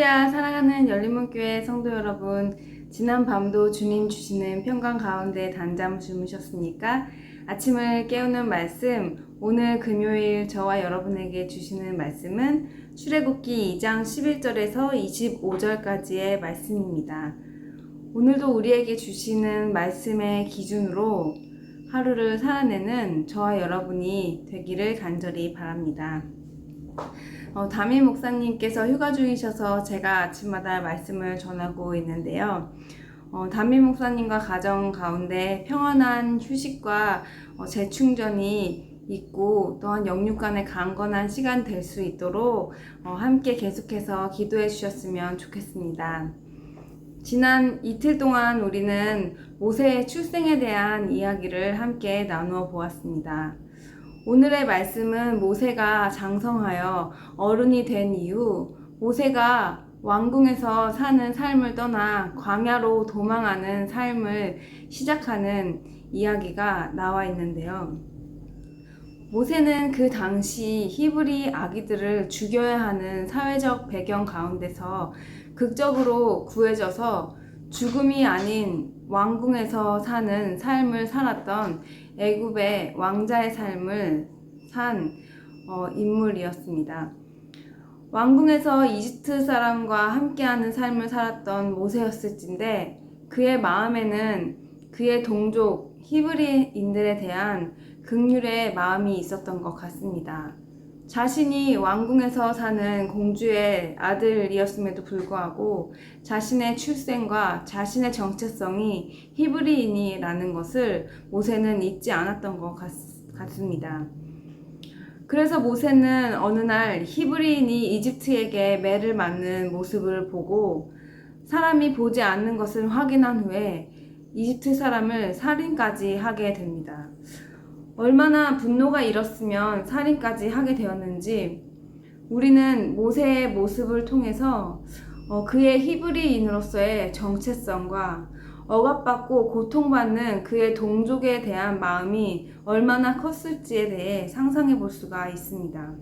할렐루야. 사랑하는 열린문교회 성도 여러분, 지난 밤도 주님 주시는 평강 가운데 단잠 주무셨습니까? 아침을 깨우는 말씀, 오늘 금요일 저와 여러분에게 주시는 말씀은 출애굽기 2장 11절에서 25절까지의 말씀입니다. 오늘도 우리에게 주시는 말씀의 기준으로 하루를 살아내는 저와 여러분이 되기를 간절히 바랍니다. 담임 목사님께서 휴가 중이셔서 제가 아침마다 말씀을 전하고 있는데요. 담임 목사님과 가정 가운데 평안한 휴식과 재충전이 있고 또한 영육간의 강건한 시간 될 수 있도록 함께 계속해서 기도해 주셨으면 좋겠습니다. 지난 이틀 동안 우리는 모세의 출생에 대한 이야기를 함께 나누어 보았습니다. 오늘의 말씀은 모세가 장성하여 어른이 된 이후 모세가 왕궁에서 사는 삶을 떠나 광야로 도망하는 삶을 시작하는 이야기가 나와 있는데요. 모세는 그 당시 히브리 아기들을 죽여야 하는 사회적 배경 가운데서 극적으로 구해져서 죽음이 아닌 왕궁에서 사는 삶을 살았던 애굽의 왕자의 삶을 산 인물이었습니다. 왕궁에서 이집트 사람과 함께하는 삶을 살았던 모세였을진데 그의 마음에는 그의 동족 히브리인들에 대한 긍휼의 마음이 있었던 것 같습니다. 자신이 왕궁에서 사는 공주의 아들이었음에도 불구하고 자신의 출생과 자신의 정체성이 히브리인이라는 것을 모세는 잊지 않았던 것 같습니다. 그래서 모세는 어느 날 히브리인이 이집트에게 매를 맞는 모습을 보고 사람이 보지 않는 것을 확인한 후에 이집트 사람을 살인까지 하게 됩니다. 얼마나 분노가 일었으면 살인까지 하게 되었는지 우리는 모세의 모습을 통해서 그의 히브리인으로서의 정체성과 억압받고 고통받는 그의 동족에 대한 마음이 얼마나 컸을지에 대해 상상해 볼 수가 있습니다.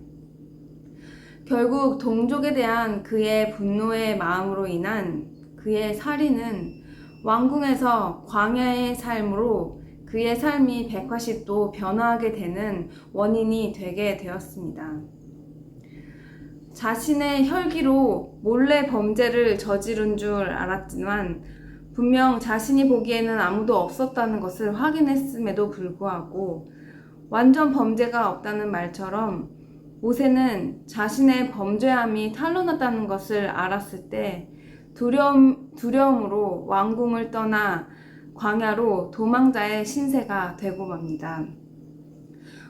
결국 동족에 대한 그의 분노의 마음으로 인한 그의 살인은 왕궁에서 광야의 삶으로 그의 삶이 180도 변화하게 되는 원인이 되게 되었습니다. 자신의 혈기로 몰래 범죄를 저지른 줄 알았지만 분명 자신이 보기에는 아무도 없었다는 것을 확인했음에도 불구하고 완전 범죄가 없다는 말처럼 모세는 자신의 범죄함이 탄로났다는 것을 알았을 때 두려움으로 왕궁을 떠나 광야로 도망자의 신세가 되고 맙니다.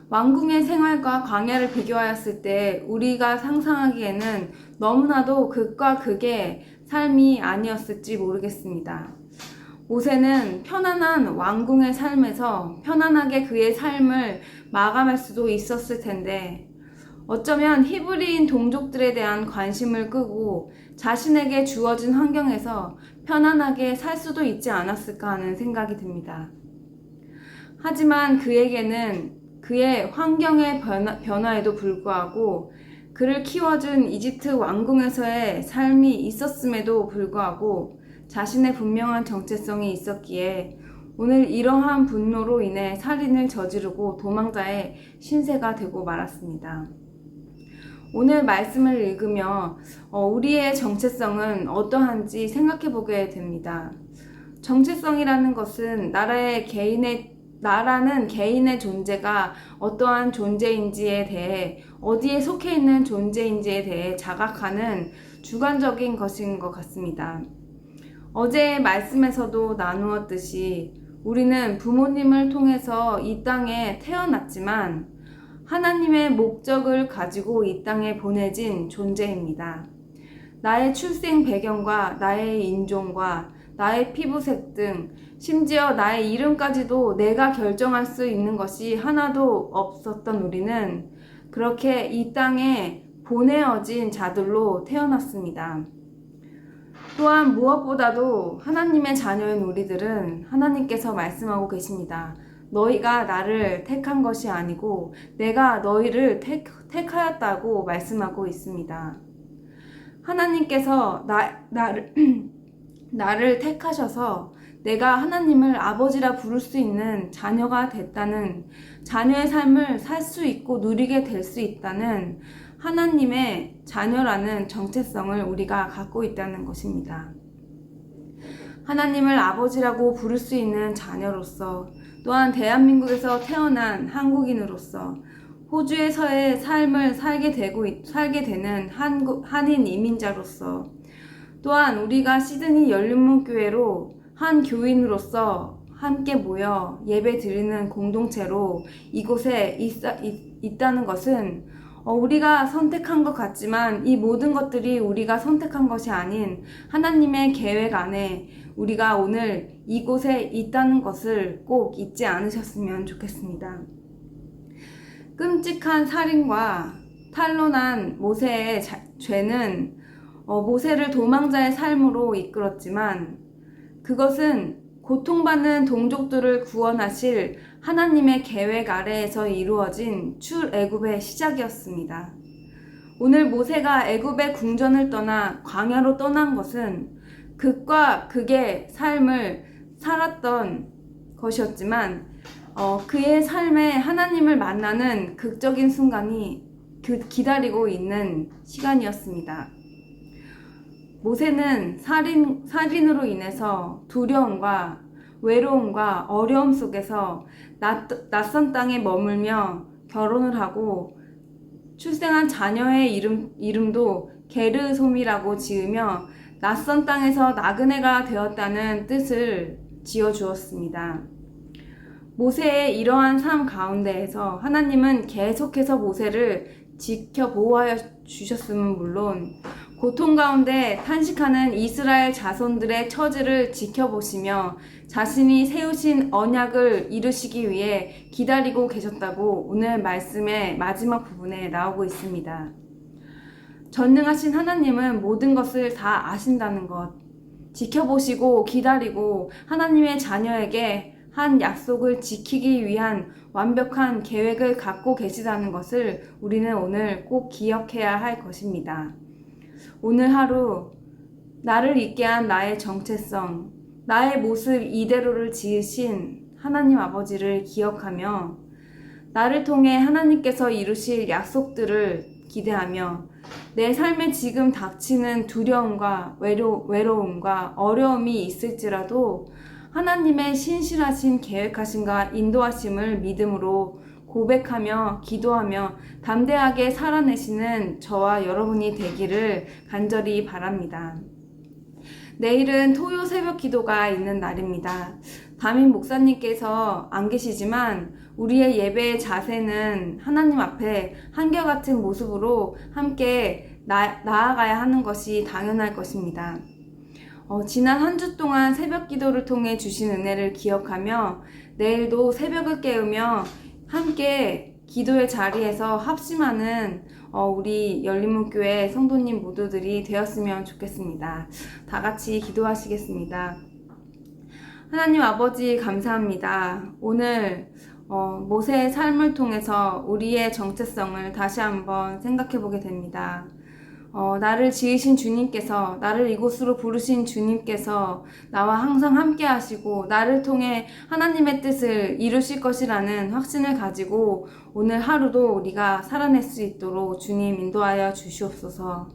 왕궁의 생활과 광야를 비교하였을 때 우리가 상상하기에는 너무나도 극과 극의 삶이 아니었을지 모르겠습니다. 모세는 편안한 왕궁의 삶에서 편안하게 그의 삶을 마감할 수도 있었을 텐데 어쩌면 히브리인 동족들에 대한 관심을 끄고 자신에게 주어진 환경에서 편안하게 살 수도 있지 않았을까 하는 생각이 듭니다. 하지만 그에게는 그의 환경의 변화에도 불구하고 그를 키워준 이집트 왕궁에서의 삶이 있었음에도 불구하고 자신의 분명한 정체성이 있었기에 오늘 이러한 분노로 인해 살인을 저지르고 도망자의 신세가 되고 말았습니다. 오늘 말씀을 읽으며 우리의 정체성은 어떠한지 생각해 보게 됩니다. 정체성이라는 것은 나라는 개인의 존재가 어떠한 존재인지에 대해 어디에 속해 있는 존재인지에 대해 자각하는 주관적인 것인 것 같습니다. 어제의 말씀에서도 나누었듯이 우리는 부모님을 통해서 이 땅에 태어났지만 하나님의 목적을 가지고 이 땅에 보내진 존재입니다. 나의 출생 배경과 나의 인종과 나의 피부색 등 심지어 나의 이름까지도 내가 결정할 수 있는 것이 하나도 없었던 우리는 그렇게 이 땅에 보내어진 자들로 태어났습니다. 또한 무엇보다도 하나님의 자녀인 우리들은 하나님께서 말씀하고 계십니다. 너희가 나를 택한 것이 아니고 내가 너희를 택하였다고 말씀하고 있습니다. 하나님께서 나를 택하셔서 내가 하나님을 아버지라 부를 수 있는 자녀가 됐다는, 자녀의 삶을 살 수 있고 누리게 될 수 있다는 하나님의 자녀라는 정체성을 우리가 갖고 있다는 것입니다. 하나님을 아버지라고 부를 수 있는 자녀로서, 또한 대한민국에서 태어난 한국인으로서 호주에서의 삶을 살게 되는 한인 이민자로서, 또한 우리가 시드니 열린문교회로 한 교인으로서 함께 모여 예배 드리는 공동체로 이곳에 있다는 것은 우리가 선택한 것 같지만 이 모든 것들이 우리가 선택한 것이 아닌 하나님의 계획 안에 우리가 오늘 이곳에 있다는 것을 꼭 잊지 않으셨으면 좋겠습니다. 끔찍한 살인과 탄론한 모세의 죄는 모세를 도망자의 삶으로 이끌었지만 그것은 고통받는 동족들을 구원하실 하나님의 계획 아래에서 이루어진 출애굽의 시작이었습니다. 오늘 모세가 애굽의 궁전을 떠나 광야로 떠난 것은 극과 극의 삶을 살았던 것이었지만 그의 삶에 하나님을 만나는 극적인 순간이 기다리고 있는 시간이었습니다. 모세는 살인으로 인해서 두려움과 외로움과 어려움 속에서 낯선 땅에 머물며 결혼을 하고 출생한 자녀의 이름도 게르솜이라고 지으며 낯선 땅에서 나그네가 되었다는 뜻을 지어주었습니다. 모세의 이러한 삶 가운데에서 하나님은 계속해서 모세를 지켜 보호하여 주셨음은 물론 고통 가운데 탄식하는 이스라엘 자손들의 처지를 지켜보시며 자신이 세우신 언약을 이루시기 위해 기다리고 계셨다고 오늘 말씀의 마지막 부분에 나오고 있습니다. 전능하신 하나님은 모든 것을 다 아신다는 것, 지켜보시고 기다리고 하나님의 자녀에게 한 약속을 지키기 위한 완벽한 계획을 갖고 계시다는 것을 우리는 오늘 꼭 기억해야 할 것입니다. 오늘 하루 나를 있게 한 나의 정체성, 나의 모습 이대로를 지으신 하나님 아버지를 기억하며 나를 통해 하나님께서 이루실 약속들을 기대하며 내 삶에 지금 닥치는 두려움과 외로움과 어려움이 있을지라도 하나님의 신실하신 계획하심과 인도하심을 믿음으로 고백하며 기도하며 담대하게 살아내시는 저와 여러분이 되기를 간절히 바랍니다. 내일은 토요 새벽 기도가 있는 날입니다. 담임 목사님께서 안 계시지만 우리의 예배의 자세는 하나님 앞에 한결같은 모습으로 함께 나아가야 하는 것이 당연할 것입니다. 지난 한 주 동안 새벽 기도를 통해 주신 은혜를 기억하며 내일도 새벽을 깨우며 함께 기도의 자리에서 합심하는 우리 열린문교회 성도님 모두들이 되었으면 좋겠습니다. 다 같이 기도하시겠습니다. 하나님 아버지 감사합니다. 오늘 모세의 삶을 통해서 우리의 정체성을 다시 한번 생각해 보게 됩니다. 나를 지으신 주님께서, 나를 이곳으로 부르신 주님께서 나와 항상 함께 하시고 나를 통해 하나님의 뜻을 이루실 것이라는 확신을 가지고 오늘 하루도 우리가 살아낼 수 있도록 주님 인도하여 주시옵소서.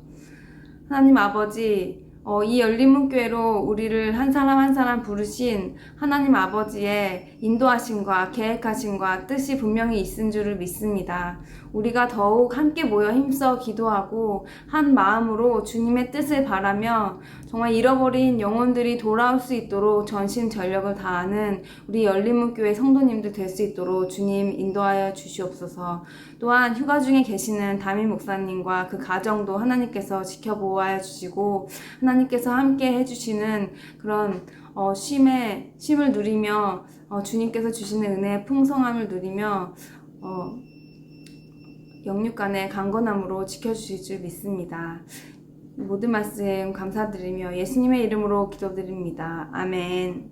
하나님 아버지, 이 열린문교회로 우리를 한 사람 한 사람 부르신 하나님 아버지의 인도하심과 계획하심과 뜻이 분명히 있은 줄을 믿습니다. 우리가 더욱 함께 모여 힘써 기도하고 한 마음으로 주님의 뜻을 바라며 정말 잃어버린 영혼들이 돌아올 수 있도록 전심전력을 다하는 우리 열린문교회 성도님들 될 수 있도록 주님 인도하여 주시옵소서. 또한 휴가 중에 계시는 담임 목사님과 그 가정도 하나님께서 지켜보호하여 주시고 하나님께서 함께 해주시는 그런 쉼을 누리며 주님께서 주시는 은혜의 풍성함을 누리며 영육간의 강건함으로 지켜주실 줄 믿습니다. 모든 말씀 감사드리며 예수님의 이름으로 기도드립니다. 아멘.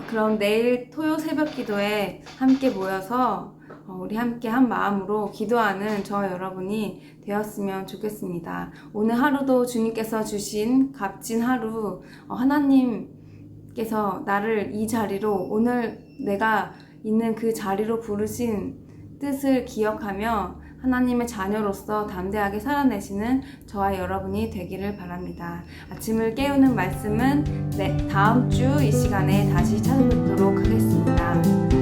그럼 내일 토요 새벽 기도에 함께 모여서 우리 함께 한 마음으로 기도하는 저와 여러분이 되었으면 좋겠습니다. 오늘 하루도 주님께서 주신 값진 하루, 하나님께서 나를 이 자리로, 오늘 내가 있는 그 자리로 부르신 뜻을 기억하며 하나님의 자녀로서 담대하게 살아내시는 저와 여러분이 되기를 바랍니다. 아침을 깨우는 말씀은 다음 주 이 시간에 다시 찾아뵙도록 하겠습니다.